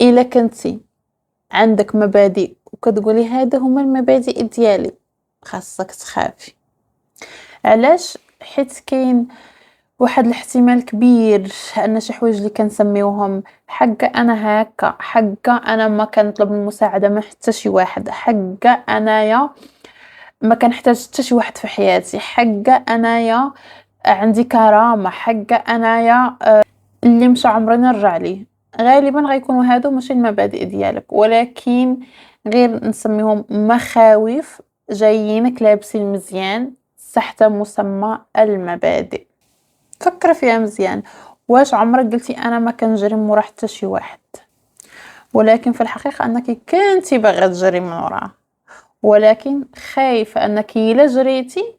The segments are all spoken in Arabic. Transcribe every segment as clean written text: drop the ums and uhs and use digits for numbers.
الا كنتي عندك مبادئ وكتقولي هذا هما المبادئ ديالي، خاصك تخافي. علاش؟ حيت كاين واحد الاحتمال كبير ان شي حوايج اللي كنسميوهم حقا انا هكا، حقا انا ما كنطلب المساعده من حتى شي واحد، حقا انايا ما كنحتاج حتى شي واحد في حياتي، حقا انايا عندي كرامه، حقا انايا اللي مشى عمري نرجع ليه. غالبا غيكونوا هادو ماشي المبادئ ديالك، ولكن غير نسميهم مخاوف جايينك لابسين مزيان تحت مسمى المبادئ. فكر فيها مزيان، واش عمرك قلتي انا ما كنجري من ورا حتى شي واحد، ولكن في الحقيقه انك كنتي باغا تجري من وراه، ولكن خايفه انك الا جريتي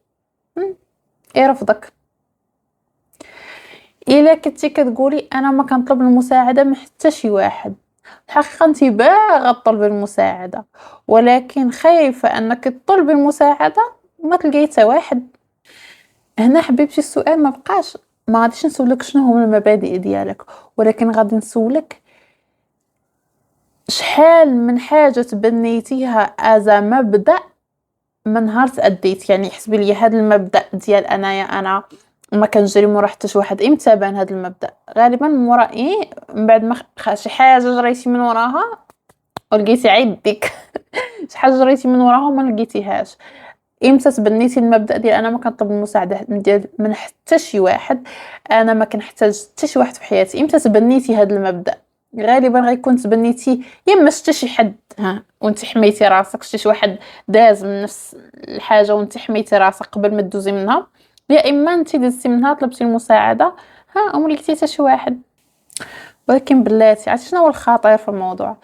يرفضك. الا كنتي كتقولي انا ما كنطلب المساعده من حتى شي واحد، الحقيقه انت باغا تطلبي المساعده، ولكن خايفه انك تطلبي المساعده ما تلقاي حتى واحد. هنا حبيبتي السؤال ما بقاش، ما غاديش نسولك شنو هما المبادئ ديالك، ولكن غادي نسولك شحال من حاجه تبنيتيها از مبدأ من نهار تأديت. يعني حسبي لي هذا المبدأ ديال انايا انا ما كنجري مورا حتى شي واحد، امتى بان هذا المبدأ؟ غالبا مورا من بعد ما شي حاجه جريتي من وراها ولقيتي عيدك شي حاجه جريتي من وراها وما لقيتيهاش. امتى تبنيتي المبدأ ديال انا ما كنطلب المساعده ديال من حتى شي واحد، انا ما كنحتاج حتى شي واحد في حياتي؟ امتى تبنيتي هذا المبدأ؟ غالبا غيكون تبنيتي يما شتي شي حد وانت حميتي راسك، شتي شي واحد داز من نفس الحاجه وانت حميتي راسك قبل ما تدوزي منها، يا اما انت دزتي منها طلبتي المساعده وما لقيتي حتى شي واحد. ولكن بلاتي عرفتي شنو هو الخطير في الموضوع؟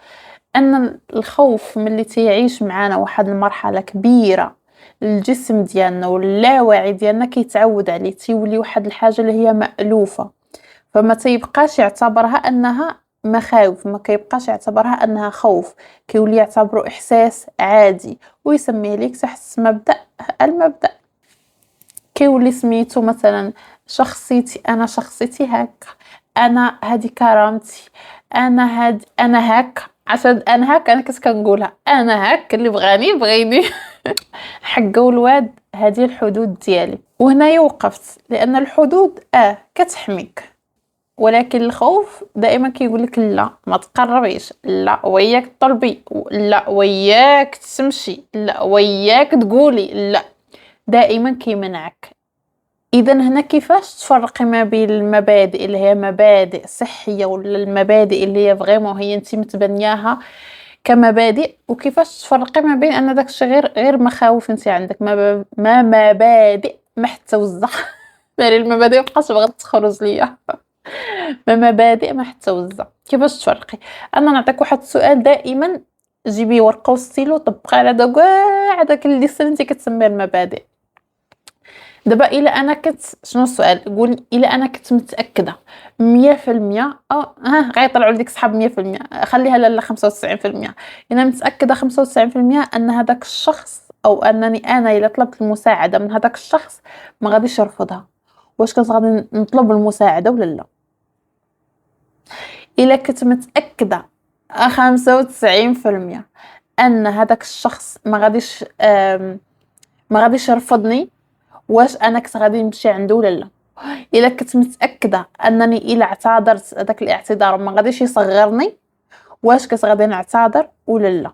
ان الخوف ملي تيعيش معانا واحد المرحله كبيره، الجسم ديالنا واللاوعي ديالنا كيتعود عليه، تيولي واحد الحاجه اللي هي مألوفه، فما تيبقاش يعتبرها انها مخاوف، ما كيبقاش يعتبرها انها خوف، كيولي يعتبره احساس عادي ويسميه ليك تحت مبدأ المبدأ. كيولي سميتو مثلا شخصيتي، انا شخصيتي هكا، انا هذه كرامتي، انا هكا، عشان انا هكا انا كنت كنقولها انا هكا اللي بغاني بغيني حقه الواد هذه الحدود ديالي. وهنا وقفت، لان الحدود كتحميك، ولكن الخوف دائما كيقول لك لا ما تقربيش، لا وياك تطلبي، لا وياك تمشي، لا وياك تقولي لا، دائما كيمنعك. اذا هنا كيفاش تفرقي ما بين المبادئ اللي هي مبادئ صحيه ولا المبادئ اللي هي فريمون هي انت متبنياها كمبادئ، وكيفاش تفرقي ما بين ان داك الشيء غير مخاوف انت عندك ما مبادئ محتوزه بالي المبادئ مابقاش بغات تخرج ليا ما مبادئ محتوزه. كيفاش تفرقي؟ انا نعطيك واحد السؤال دائما، جيبي ورقه وستيلو طبقي على كاع داك اللي انت كتسميه المبادئ. دابا الا انا كنت، شنو السؤال؟ قول الا انا كنت متاكده 100% او غيطلعوا لك صحاب 100%، خليها لالا 95%، انا متاكده 95% ان هذاك الشخص او انني انا الا طلبت المساعده من هذاك الشخص ما غاديش يرفضها. واش كنت غادي نطلب المساعده ولا لا؟ الا كنت متاكده 95% ان هذاك الشخص ما غاديش يرفضني، واش انا كنت غادي نمشي عنده ولا لا؟ الا كنت متاكده انني الا اعتذرت هذاك الاعتذار ما غاديش يصغرني، واش كنت غادي نعتذر ولا لا؟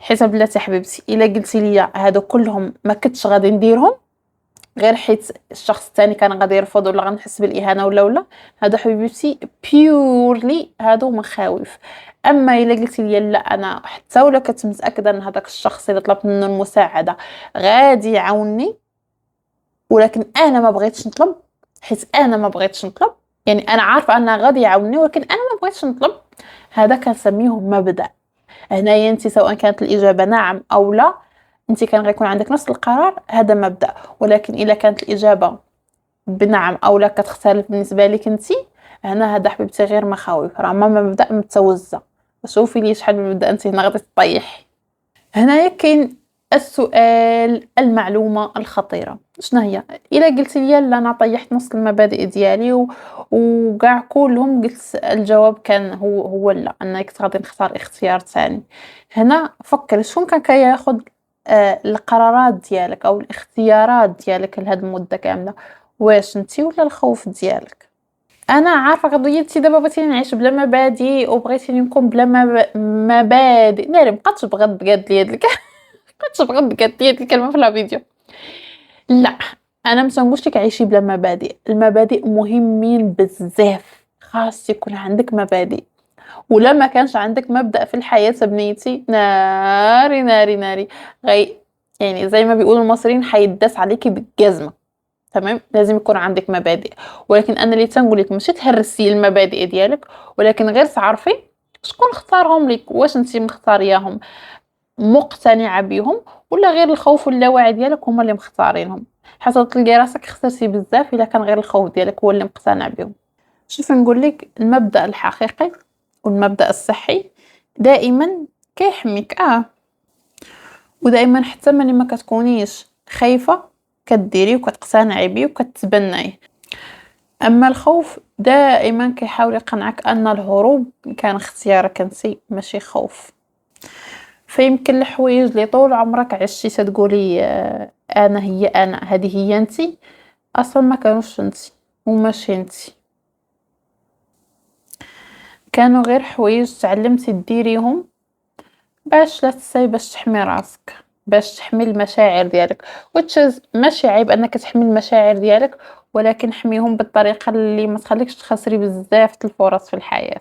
حيت بلاتي حبيبتي الا قلتي لي هادو كلهم ما كنتش غادي نديرهم غير حيت الشخص الثاني كان غادي يرفض ولا غنحس بالاهانه ولا هادو حبيبتي بيورلي هادو مخاوف. اما الا قلتي لي لا انا حتى ولا كنت متاكده ان هذاك الشخص اللي طلبت منه المساعده غادي يعاونني، ولكن انا ما بغيتش نطلب، حيت انا ما بغيتش نطلب، يعني انا عارفه انه غادي يعاونني ولكن انا ما بغيتش نطلب، هذا كنسميه مبدأ. هنايا انت سواء كانت الاجابه نعم او لا، انت كان غيكون عندك نفس القرار، هذا مبدأ. ولكن الا كانت الاجابه بنعم او لا كتختلف بالنسبه لك انت، هنا هذا حبيبتي غير مخاوف، راه ما مبدأ متوزع. شوفي لي شحال من مبدأ انت هنا غادي تطيحي. هنايا كاين السؤال، المعلومه الخطيره، شنو هي؟ إلا قلتِ ليا لا أنا طيحت نُص المبادئ ديالي وكاع كلهم قلت الجواب كان هو لا، أنا كنت غادي نختار اختيار تاني، هنا فكّري شكون كان كياخد القرارات ديالك أو الاختيارات ديالك لهاد المدة كاملة، واش أنتِ والّا الخوف ديالك؟ أنا عارفة قضية أنتِ دابا بغيتيني نعيش بلا مبادئ وبغيتيني نكون بلا مبادئ، ناري ما بقاتش بغات تقاد لي هاد ما بقاتش بغات تقاد لي هاد الكلمة في الفيديو. لأ، أنا ما تنقولش لِك عيشي بلا مبادئ، المبادئ مهمين بزاف، خاص يكون عندك مبادئ، ولا ما كانش عندك مبدأ في الحياة بنيتي ناري، ناري، ناري غي يعني زي ما بيقولوا المصريين حيتداس عليكِ بالجزمة، تمام، لازم يكون عندِك مبادئ، ولكن أنا اللي تنقول لِك ماشي تهرسي المبادئ ديالك، ولكن غير تعرفي شكون اختارهم لِك، واش أنتِ مختارياهم مقتنعة بيهم ولا غير الخوف واللاوعي ديالك هُما اللي مختارينهم، حتى تلقاي راسك خسرتي بزاف إلا كان غير الخوف ديالك هو اللي مقتنع بيهم. شوفي نقول لِك المبدأ الحقيقي والمبدأ الصحي دائمًا كيحميك ودائمًا حتى ملي ما كتكونيش خايفة كديريه وكتقتنعي بيه وكتبنّيه، أما الخوف دائمًا كيحاول يقنعك أن الهروب كان اختيارك أنتِ ماشي خوف. فيمكن الحوايج اللي طول عمرك عشتِ تتقولي أنا هي أنا، هذه هي أنتِ، أصلًا ما كانوش أنتِ وماشي أنتِ، كانوا غير حوايج تعلمتِ ديريهم باش لا باش تحمي راسك، باش تحمي المشاعر ديالك which is ماشي عيب أنك تحمي المشاعر ديالك، ولكن حميهم بالطريقة اللي ما تخليكش تخسري بزاف د الفرص في الحياة.